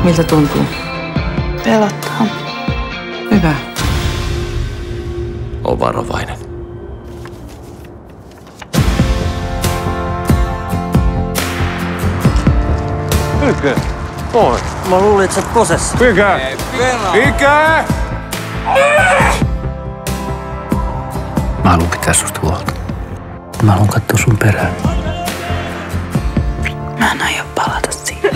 Miltä tuntuu? Pelottaa. Hyvä. Oo varovainen. Pykö! Oi! Mä luulin, että sä oot posessa. Pykö! Pykö! Mä haluan pitää susta huolta. Mä haluan katsoa sun perään. Mä en aio palata siihen.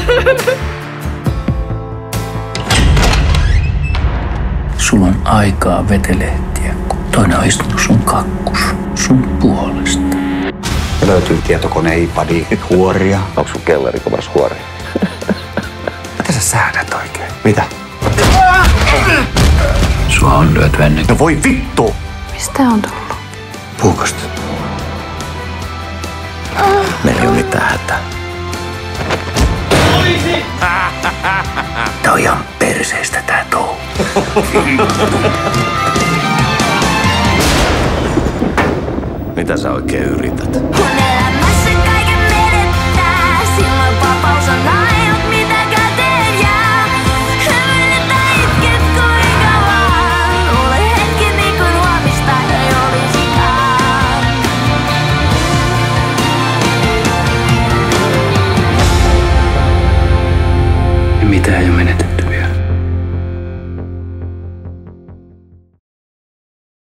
Sulla on aikaa vetelehtiä, kun toinen on istunut sun kakkus. Sun puolesta. Löytyy tietokone, iPadi, huoria. Onko sun kellari kovas huoria? Mitä sä säädät oikein? Mitä? Sua on lyöty ennen. No voi vittu! Mistä on tullut? Puukosta. Meillä ei oo mitään hätää. Tää on ihan perseestä tää touhu. Mitä sä oikein yrität?